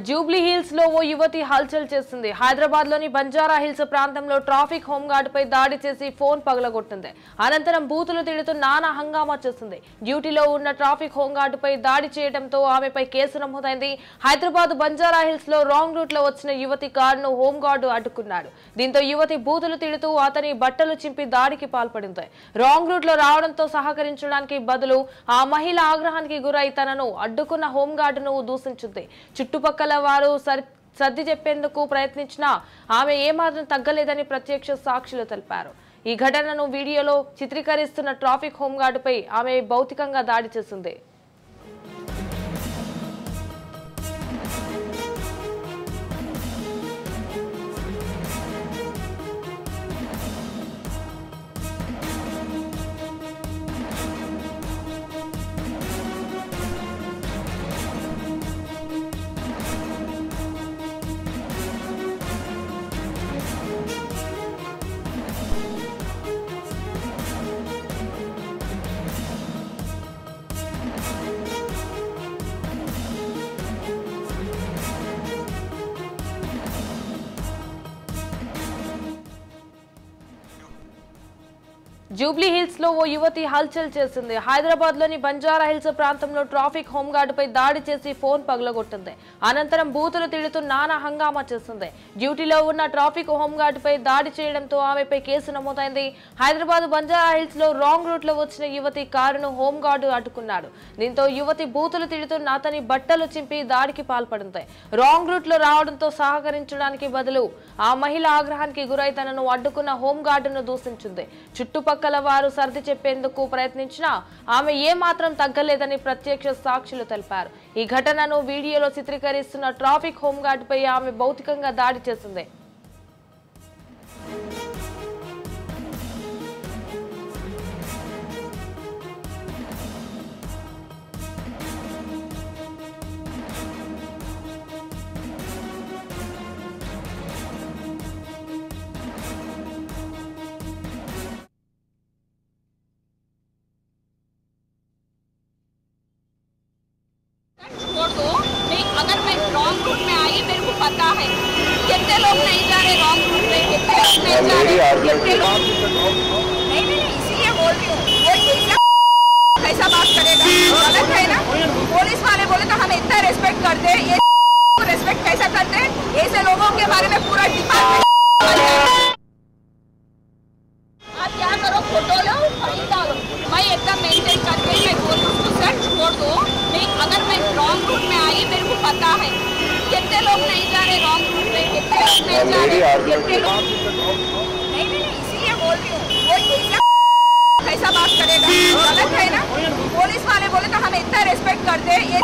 Jubilee hills లో ఓ యువతి హల్చల్ చేసింది. హైదరాబాద్ లోని బంజారా హిల్స్ ప్రాంతంలో ట్రాఫిక్ హోంగార్డ్ పై దాడి చేసి ఫోన్ పగలగొట్టింది. అనంతరం బూతులు తిడుతూ నానా హంగామా చేసింది. డ్యూటీలో ఉన్న ట్రాఫిక్ హోంగార్డ్ పై దాడి చేయడంతో ఆమెపై కేసు నమోదైంది. హైదరాబాద్ బంజారా హిల్స్ లో రాంగ్ రూట్ లో వచ్చిన యువతి కారును హోంగార్డు అడ్డుకున్నాడు. దీంతో యువతి బూతులు తిడుతూ అతని బట్టలు చింపి దాడికి పాల్పడింది. రాంగ్ రూట్ లో రావడంతో సహకరించడానికి బదులు ఆ మహిళ ఆగ్రహానికి గురై తనను అడ్డుకున్న హోంగార్డును దూషించింది. చుట్టుపక్కల వారు సర్ది చెప్పేందుకు ప్రయత్నించినా ఆమె ఏమాత్రం తగ్గలేదని ప్రత్యక్ష సాక్షులు తెలిపారు. ఈ ఘటనను వీడియోలో చిత్రీకరిస్తున్న ట్రాఫిక్ హోంగార్డుపై ఆమె భౌతికంగా దాడి చేసింది. జూబ్లీ హిల్స్ లో ఓ యువతి హల్చల్ చేసింది. హైదరాబాద్ లోని బంజారా హిల్స్ ప్రాంతంలో ట్రాఫిక్ హోంగార్డు పై దాడి చేసి ఫోన్ పగలగొట్టింది. అనంతరం బూతులు తిడుతూ నానా హంగామా చేసింది. డ్యూటీలో ఉన్న ట్రాఫిక్ హోంగార్డు పై దాడి చేయడంతో ఆమెపై కేసు నమోదైంది. హైదరాబాద్ బంజారా హిల్స్ లో రాంగ్ రూట్ లో వచ్చిన యువతి కారును హోంగార్డు అడ్డుకున్నాడు. దీంతో యువతి బూతులు తిడుతూ అతని బట్టలు చింపి దాడికి పాల్పడింది. రాంగ్ రూట్ లో రావడంతో సహకరించడానికి బదులు ఆ మహిళ ఆగ్రహానికి గురై తనను అడ్డుకున్న హోంగార్డును దూషించింది. చుట్టుపక్కల వారు సర్ది చెప్పేందుకు ప్రయత్నించినా ఆమె ఏమాత్రం తగ్గలేదని ప్రత్యక్ష సాక్షులు తెలిపారు. ఈ ఘటనను వీడియోలో చిత్రీకరిస్తున్న ట్రాఫిక్ హోంగార్డుపై ఆమె భౌతికంగా దాడి చేసింది. अगर मैं रॉन्ग रूट में आई, मेरे को पता है कितने लोग नहीं जा रहे रॉन्ग रूट में, कितने लोग नहीं जा रहे, कितने लोग नहीं, इसीलिए बोल रही हूँ। वो कैसा बात करेगा, गलत है ना। पुलिस वाले बोले तो हम इतना रेस्पेक्ट करते हैं, ये रेस्पेक्ट कैसा करते हैं, ऐसे लोगों के बारे में पूरा डिपार्टमेंट। आप क्या करो, फोटो लो और डालो। मैं एकदम मेंटेन करके मैं बोल रही हूँ सर छोड़ दो। नहीं, अगर मैं रॉन्ग रूट में आई, मेरे को पता है कितने लोग नहीं जा रहे रॉन्ग रूट में, कितने लोग नहीं जा रहे, कितने लोग नहीं, इसीलिए बोल रही हूँ। वो कैसा बात करेगा, गलत है ना। पुलिस वाले बोले तो हम इतना रेस्पेक्ट करते हैं, ये